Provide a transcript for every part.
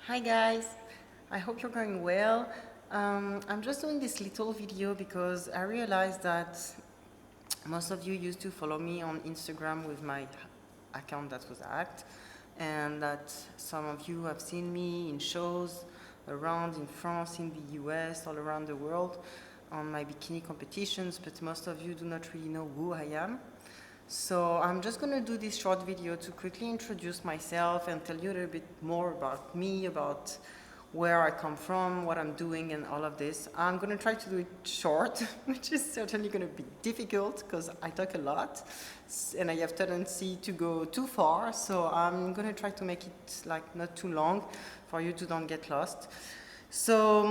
Hi guys, I hope you're going well. I'm just doing this little video because I realized that most of you used to follow me on Instagram with my account that was hacked, and that some of you have seen me in shows around in France, in the US, all around the world on my bikini competitions, but most of you do not really know who I am. So I'm just going to do this short video to quickly introduce myself and tell you a little bit more about me, about where I come from, what I'm doing, and all of this. I'm going to try to do it short, which is certainly going to be difficult because I talk a lot and I have tendency to go too far. So I'm going to try to make it like not too long for you to don't get lost. So,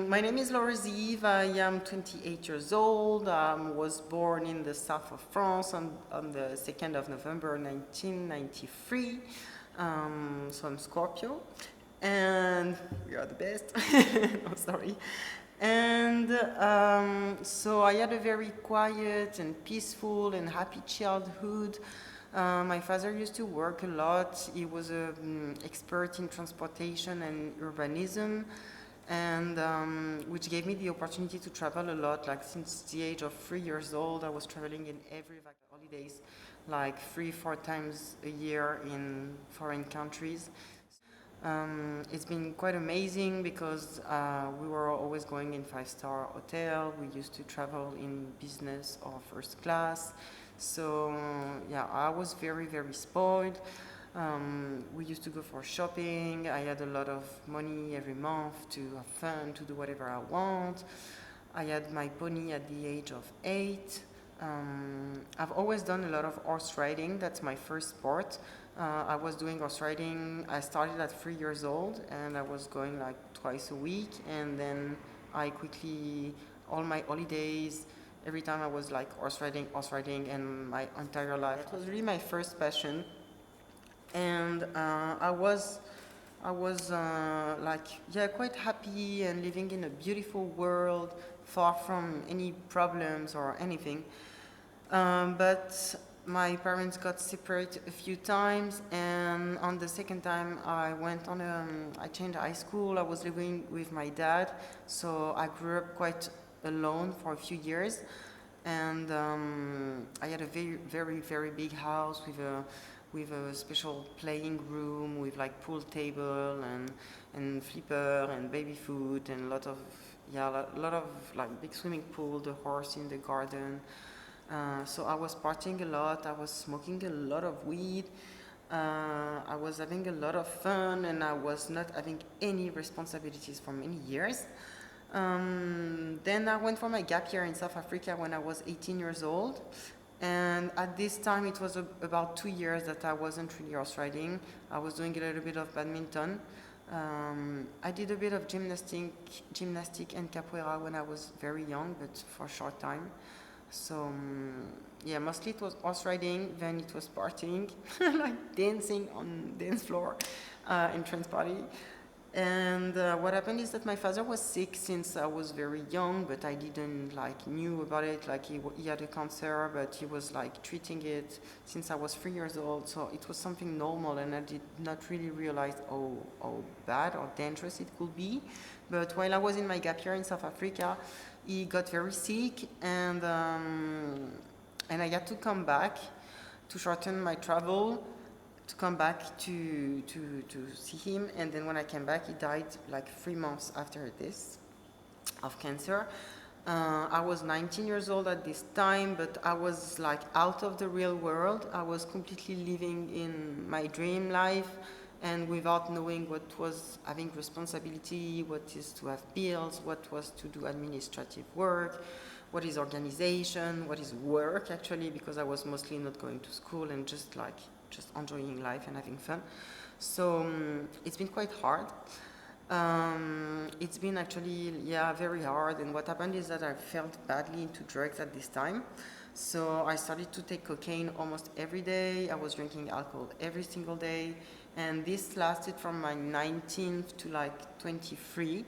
my name is Laura Ziv. I am 28 years old. I was born in the south of France on the 2nd of November 1993. So I'm Scorpio, and we are the best. No, sorry. And so I had a very quiet and peaceful and happy childhood. My father used to work a lot. He was an expert in transportation and urbanism, and which gave me the opportunity to travel a lot. Like since the age of 3 years old, I was traveling in every holidays, like 3-4 times a year in foreign countries. It's been quite amazing because we were always going in 5-star hotel. We used to travel in business or first class. So yeah, I was very, very spoiled. We used to go for shopping. I had a lot of money every month to have fun, to do whatever I want. I had my pony at the age of 8. I've always done a lot of horse riding. That's my first sport. I was doing horse riding. I started at 3 years old, and I was going like twice a week. And then I quickly, all my holidays, every time I was like horse riding, and my entire life. It was really my first passion, and I was like, yeah, quite happy and living in a beautiful world, far from any problems or anything. But my parents got separated a few times, and on the second time I changed high school. I was living with my dad, so I grew up quite alone for a few years. And I had a very, very, very big house with a special playing room with like pool table and flipper and baby food and a lot of like big swimming pool, the horse in the garden. So I was partying a lot. I was smoking a lot of weed. I was having a lot of fun, and I was not having any responsibilities for many years. Then I went for my gap year in South Africa when I was 18 years old. And at this time, it was about 2 years that I wasn't really horse riding. I was doing a little bit of badminton. I did a bit of gymnastic and capoeira when I was very young, but for a short time. So yeah, mostly it was horse riding, then it was partying, like dancing on dance floor, in trance party. And what happened is that my father was sick since I was very young, but I didn't like knew about it. Like he had a cancer, but he was like treating it since I was 3 years old. So it was something normal, and I did not really realize how bad or dangerous it could be. But while I was in my gap year in South Africa, he got very sick, and I had to come back to shorten my travel, to come back to see him. And then when I came back, he died like 3 months after this of cancer. I was 19 years old at this time, but I was like out of the real world. I was completely living in my dream life, and without knowing what was having responsibility, what is to have bills, what was to do administrative work, what is organization, what is work actually, because I was mostly not going to school and just enjoying life and having fun. So it's been quite hard. It's been actually, yeah, very hard. And what happened is that I felt badly into drugs at this time. So I started to take cocaine almost every day. I was drinking alcohol every single day. And this lasted from my 19th to like 23.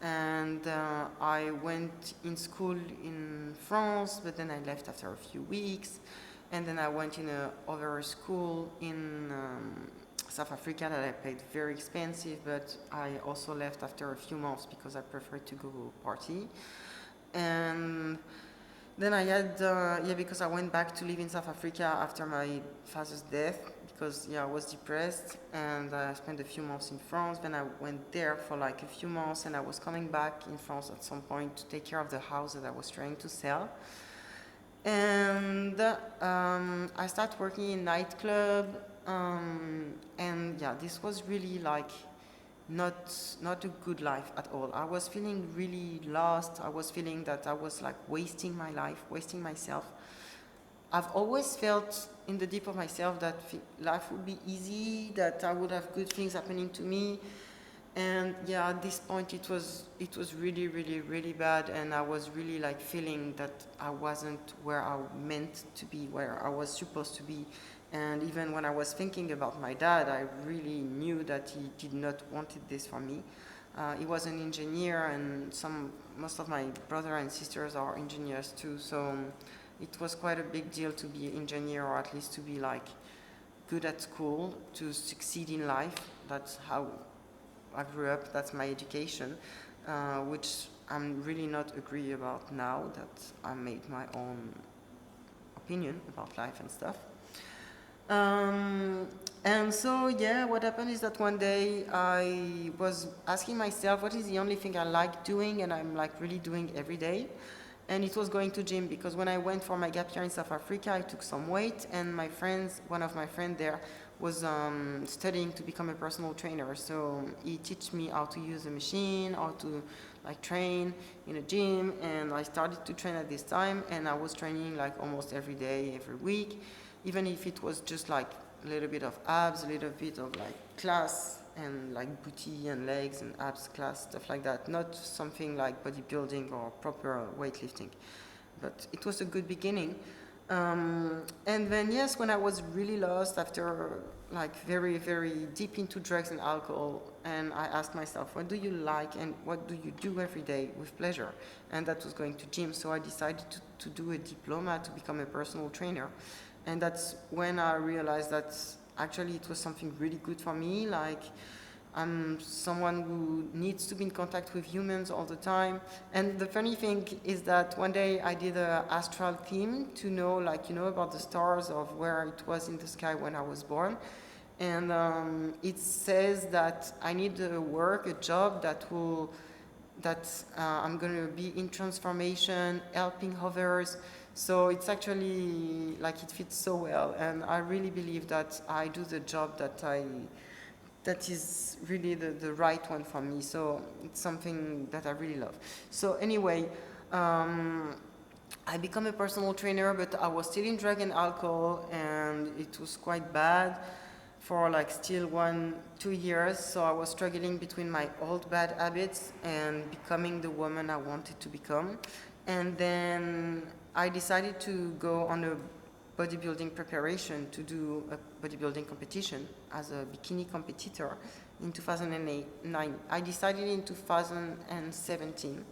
And I went in school in France, but then I left after a few weeks. And then I went in another school South Africa that I paid very expensive, but I also left after a few months because I preferred to go party. And then I had, because I went back to live in South Africa after my father's death because, I was depressed, and I spent a few months in France. Then I went there for like a few months, and I was coming back in France at some point to take care of the house that I was trying to sell. And I started working in nightclub, and this was really like not a good life at all. I was feeling really lost. I was feeling that I was like wasting my life, wasting myself. I've always felt in the deep of myself that life would be easy, that I would have good things happening to me. And at this point it was really, really, really bad, and I was really like feeling that I wasn't where I meant to be, where I was supposed to be. And even when I was thinking about my dad, I really knew that he did not wanted this for me. He was an engineer, and most of my brother and sisters are engineers too, so it was quite a big deal to be an engineer, or at least to be like good at school, to succeed in life. That's how I grew up, that's my education, which I'm really not agree about now that I made my own opinion about life and stuff. And so, what happened is that one day I was asking myself, what is the only thing I like doing and I'm like really doing every day? And it was going to gym, because when I went for my gap year in South Africa, I took some weight, and one of my friends there was studying to become a personal trainer. So he taught me how to use a machine, how to like train in a gym, and I started to train at this time, and I was training like almost every day, every week, even if it was just like a little bit of abs, a little bit of like class, and like booty and legs and abs class, stuff like that. Not something like bodybuilding or proper weightlifting, but it was a good beginning. And then when I was really lost after like very, very deep into drugs and alcohol, and I asked myself, what do you like and what do you do every day with pleasure? And that was going to gym. So I decided to do a diploma to become a personal trainer. And that's when I realized that actually it was something really good for me. Like, I'm someone who needs to be in contact with humans all the time. And the funny thing is that one day I did an astral theme to know, about the stars of where it was in the sky when I was born. And it says that I need a job that I'm going to be in transformation, helping others. So it's actually like it fits so well, and I really believe that I do the job that is really the right one for me. So it's something that I really love. So anyway, I became a personal trainer, but I was still in drug and alcohol, and it was quite bad for like still 1-2 years. So I was struggling between my old bad habits and becoming the woman I wanted to become. And then I decided to go on a bodybuilding preparation to do a bodybuilding competition as a bikini competitor in 2009. I decided in 2017,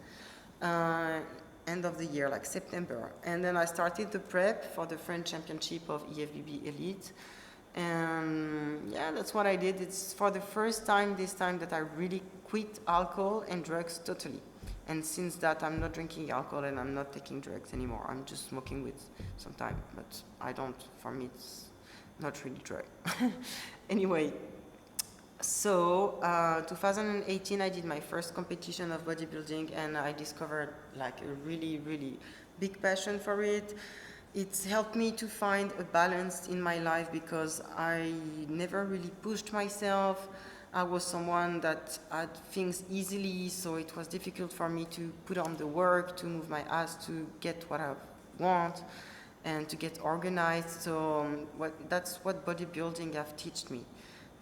end of the year, like September. And then I started the prep for the French Championship of EFBB Elite. And that's what I did. It's for the first time this time that I really quit alcohol and drugs totally. And since that, I'm not drinking alcohol and I'm not taking drugs anymore. I'm just smoking weed sometimes, but for me, it's not really drug. Anyway, so 2018, I did my first competition of bodybuilding, and I discovered like a really, really big passion for it. It's helped me to find a balance in my life because I never really pushed myself. I was someone that had things easily, so it was difficult for me to put on the work, to move my ass to get what I want and to get organized. So that's what bodybuilding have taught me,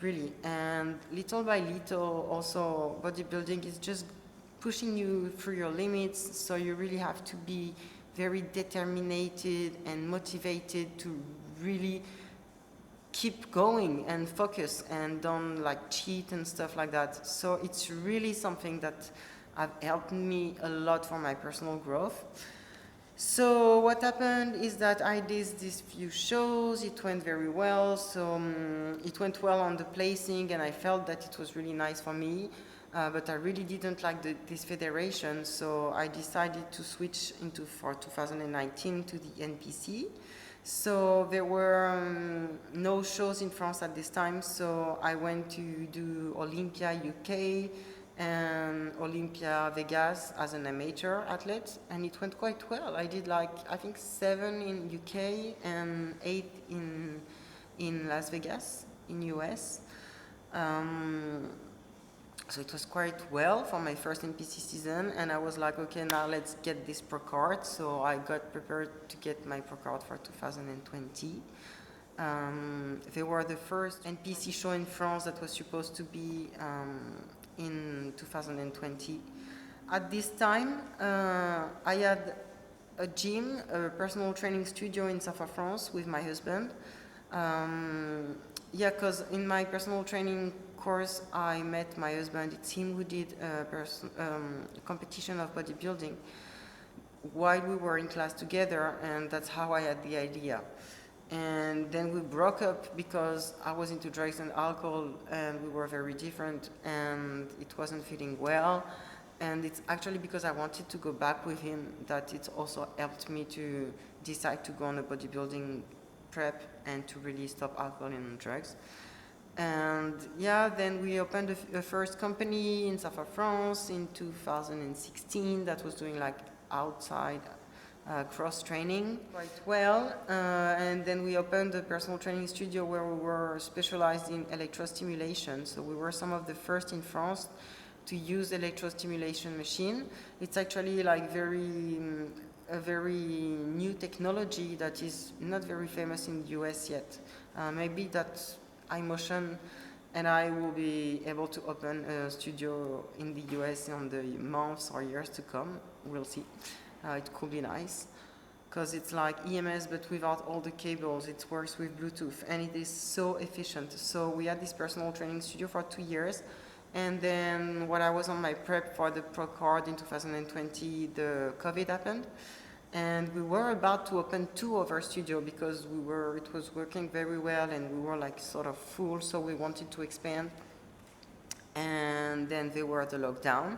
really. And little by little, also bodybuilding is just pushing you through your limits, so you really have to be very determined and motivated to really keep going and focus and don't like cheat and stuff like that. So it's really something that have helped me a lot for my personal growth. So what happened is that I did these few shows, it went very well, so it went well on the placing and I felt that it was really nice for me, but I really didn't like this federation, so I decided to switch for 2019 to the NPC. So there were no shows in France at this time, so I went to do Olympia UK and Olympia Vegas as an amateur athlete, and it went quite well. I did like, I think 7 in UK and 8 in Las Vegas in US. So it was quite well for my first NPC season, and I was like, okay, now let's get this pro card. So I got prepared to get my pro card for 2020. They were the first NPC show in France that was supposed to be in 2020. At this time, I had a gym, a personal training studio in South of France with my husband. Yeah, because in my personal training course, I met my husband. It's him who did a competition of bodybuilding while we were in class together, and that's how I had the idea. And then we broke up because I was into drugs and alcohol and we were very different and it wasn't fitting well. And it's actually because I wanted to go back with him that it also helped me to decide to go on a bodybuilding prep and to really stop alcohol and drugs. And yeah, then we opened a first company in South of France in 2016 that was doing like outside cross training quite well, and then we opened a personal training studio where we were specialized in electrostimulation. So we were some of the first in France to use electrostimulation machine. It's actually like a very new technology that is not very famous in the US yet. Maybe that iMotion and I will be able to open a studio in the US in the months or years to come. We'll see. It could be nice because it's like EMS but without all the cables. It works with Bluetooth and it is so efficient. So we had this personal training studio for 2 years, and then when I was on my prep for the pro card in 2020, the COVID happened, and we were about to open 2 other studios because it was working very well and we were like sort of full, so we wanted to expand. And then there were the lockdown.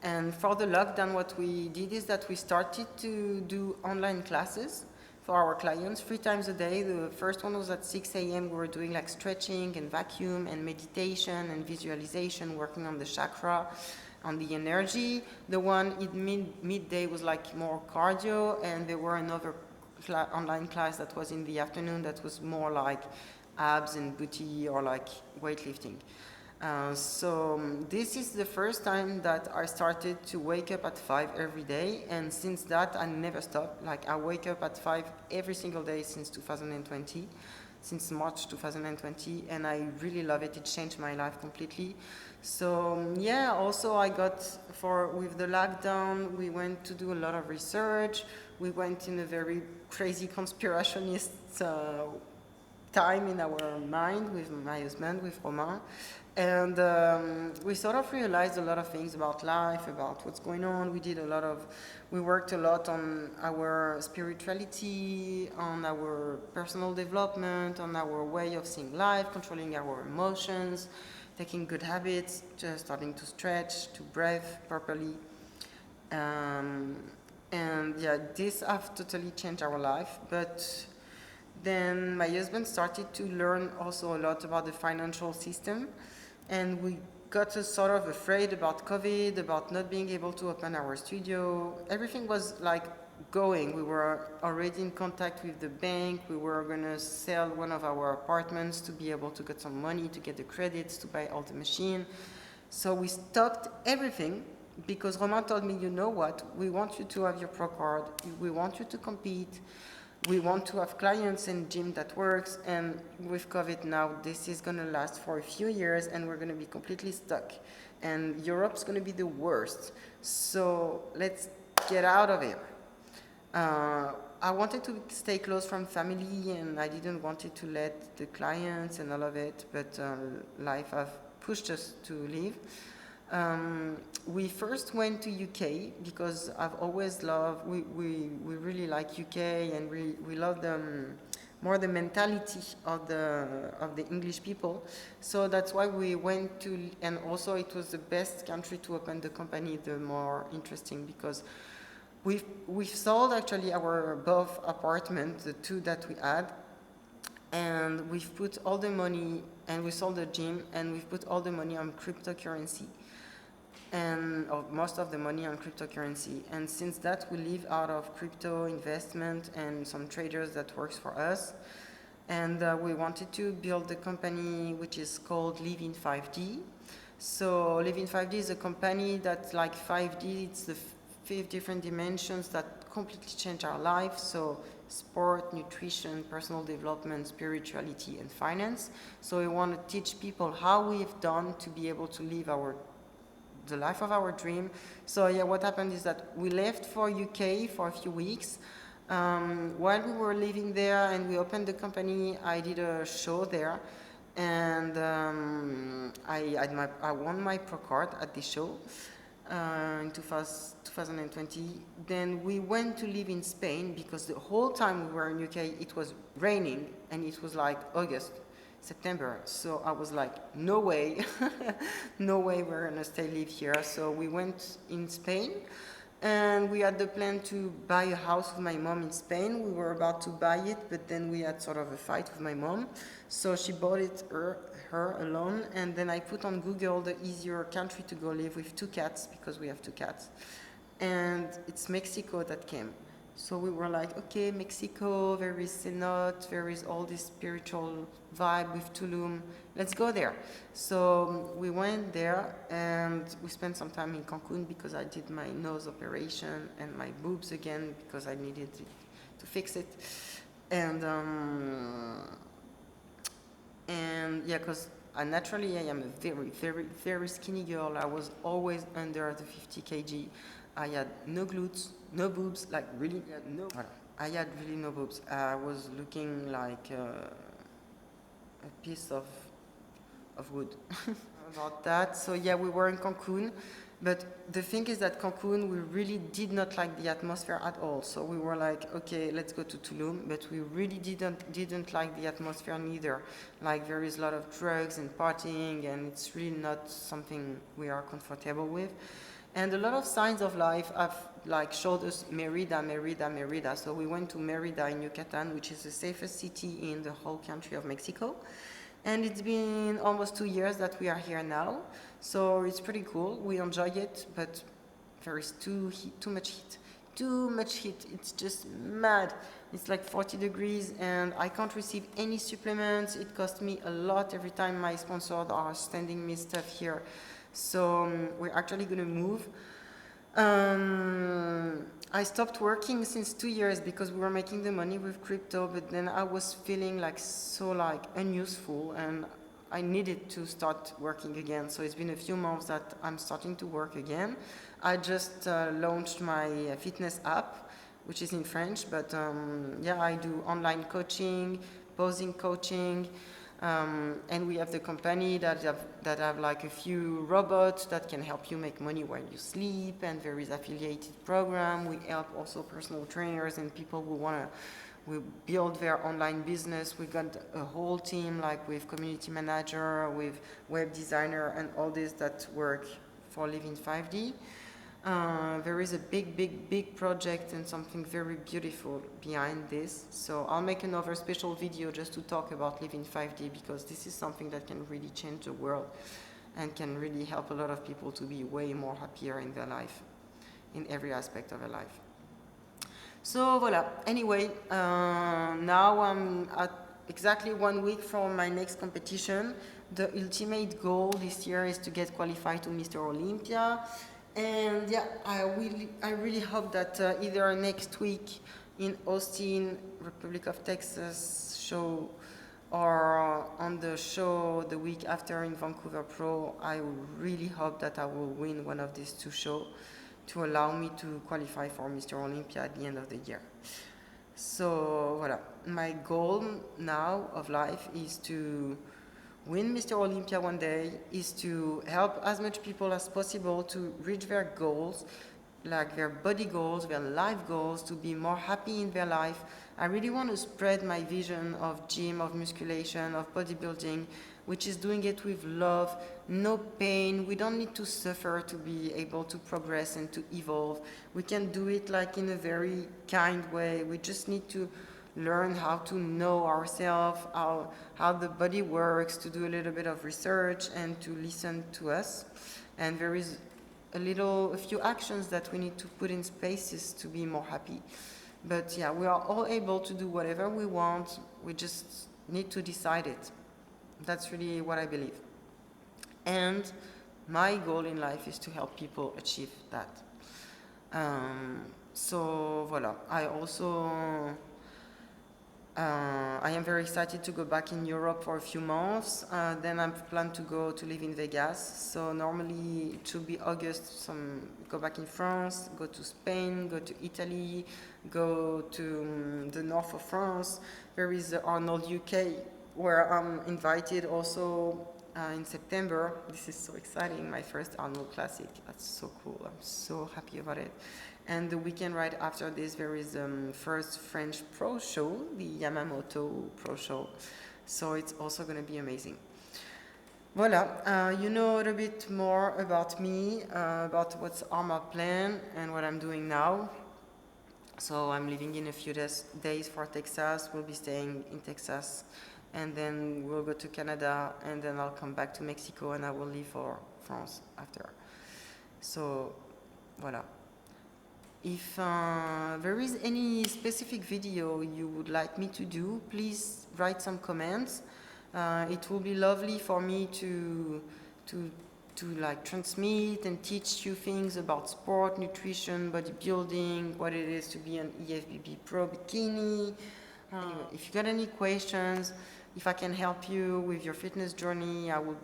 And for the lockdown, what we did is that we started to do online classes for our clients 3 times a day. The first one was at 6 a.m. We were doing like stretching and vacuum and meditation and visualization, working on the chakra, on the energy. The one in midday was like more cardio, and there were another online class that was in the afternoon that was more like abs and booty or like weightlifting. So this is the first time that I started to wake up at 5 every day, and since that I never stopped. Like I wake up at 5 every single day since 2020, since March 2020, and I really love it. It changed my life completely. So yeah, also I got, with the lockdown, we went to do a lot of research. We went in a very crazy conspirationist time in our mind with my husband, with Romain. And we sort of realized a lot of things about life, about what's going on. We worked a lot on our spirituality, on our personal development, on our way of seeing life, controlling our emotions, taking good habits, just starting to stretch, to breathe properly. And yeah, this have totally changed our life. But then my husband started to learn also a lot about the financial system. And we got sort of afraid about COVID, about not being able to open our studio. Everything was like going. We were already in contact with the bank. We were going to sell one of our apartments to be able to get some money, to get the credits, to buy all the machine. So we stopped everything because Romain told me, you know what, we want you to have your pro card. We want you to compete. We want to have clients in gym that works, and with COVID now, this is going to last for a few years and we're going to be completely stuck. And Europe's going to be the worst. So let's get out of here. I wanted to stay close from family and I didn't want it to let the clients and all of it, but life have pushed us to leave. We first went to UK because I've always loved, we really like UK, and we love them more the mentality of the English people. So that's why we went to, and also it was the best country to open the company, the more interesting, because we've sold actually our both apartment, the two that we had, and we've put all the money, and we sold the gym, and we've put all the money on cryptocurrency, and most of the money on cryptocurrency. And since that, we live out of crypto investment and some traders that works for us. And we wanted to build the company which is called Live in 5D. So Live in 5D is a company that's like 5D. It's the 5 different dimensions that completely change our life. So sport, nutrition, personal development, spirituality, and finance. So we want to teach people how we've done to be able to live the life of our dream. So yeah, what happened is that we left for UK for a few weeks. While we were living there and we opened the company, I did a show there, and I won my pro card at the show in 2020. Then we went to live in Spain because the whole time we were in UK it was raining, and it was like August, September. So I was like, no way, no way we're gonna live here. So we went in Spain, and we had the plan to buy a house with my mom in Spain. We were about to buy it, but then we had sort of a fight with my mom. So she bought it her alone, and then I put on Google the easier country to go live with 2 cats, because we have 2 cats. And it's Mexico that came. So we were like, okay, Mexico, there is cenote, there is all this spiritual vibe with Tulum, let's go there. So we went there, and we spent some time in Cancun because I did my nose operation and my boobs again because I needed to fix it. And yeah, because naturally I am a very, very, very skinny girl. I was always under the 50 kg. I had no glutes, no boobs, like really no. I had really no boobs. I was looking like a piece of wood. About that. So yeah, we were in Cancun, but the thing is that Cancun, we really did not like the atmosphere at all. So we were like, okay, let's go to Tulum, but we really didn't like the atmosphere neither. Like there is a lot of drugs and partying, and it's really not something we are comfortable with. And a lot of signs of life have like showed us Merida. So we went to Merida in Yucatan, which is the safest city in the whole country of Mexico. And it's been almost 2 years that we are here now. So it's pretty cool. We enjoy it, but there is too much heat. Too much heat. It's just mad. It's like 40 degrees, and I can't receive any supplements. It costs me a lot every time my sponsors are sending me stuff here. So we're actually going to move. I stopped working since 2 years because we were making the money with crypto, but then I was feeling like so like unuseful, and I needed to start working again. So it's been a few months that I'm starting to work again. I just launched my fitness app, which is in French, but yeah, I do online coaching, posing coaching. And we have the company that have like a few robots that can help you make money while you sleep, and there is affiliated program. We help also personal trainers and people who we build their online business. We got a whole team like with community manager, with web designer, and all this that work for Live in 5D. There is a big project and something very beautiful behind this. So I'll make another special video just to talk about Live in 5D, because this is something that can really change the world and can really help a lot of people to be way more happier in their life, in every aspect of their life. So voila. Anyway, now I'm at exactly 1 week from my next competition. The ultimate goal this year is to get qualified to Mr. Olympia. And yeah, I really hope that either next week in Austin, Republic of Texas show, or on the show the week after in Vancouver Pro, I really hope that I will win one of these 2 shows to allow me to qualify for Mr. Olympia at the end of the year. So voilà, my goal now of life is to win Mr. Olympia one day is to help as much people as possible to reach their goals, like their body goals, their life goals, to be more happy in their life. I really want to spread my vision of gym, of musculation, of bodybuilding, which is doing it with love, no pain. We don't need to suffer to be able to progress and to evolve. We can do it like in a very kind way. We just need to learn how to know ourselves, how the body works, to do a little bit of research and to listen to us. And there is a few actions that we need to put in spaces to be more happy. But yeah, we are all able to do whatever we want. We just need to decide it. That's really what I believe. And my goal in life is to help people achieve that. So voilà. I am very excited to go back in Europe for a few months. Then I plan to go to live in Vegas. So normally it should be August. Go back in France, go to Spain, go to Italy, go to the north of France. There is Arnold UK, where I'm invited also in September. This is so exciting, my first Arnold Classic. That's so cool. I'm so happy about it. And the weekend right after this, there is first French pro show, the Yamamoto Pro Show. So it's also going to be amazing. Voilà, you know a little bit more about me, about what's on my plan and what I'm doing now. So I'm leaving in a few days for Texas. We'll be staying in Texas, and then we'll go to Canada, and then I'll come back to Mexico, and I will leave for France after. So, voilà. If there is any specific video you would like me to do, please write some comments. It will be lovely for me to like transmit and teach you things about sport, nutrition, bodybuilding, what it is to be an EFBB pro bikini. Anyway, if you got any questions, if I can help you with your fitness journey, I would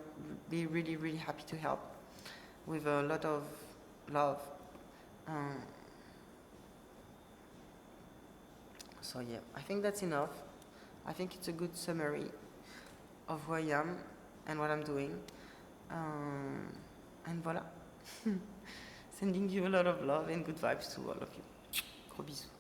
be really, really happy to help with a lot of love. So yeah, I think that's enough. I think it's a good summary of who I am and what I'm doing. And voilà. Sending you a lot of love and good vibes to all of you. Gros bisous.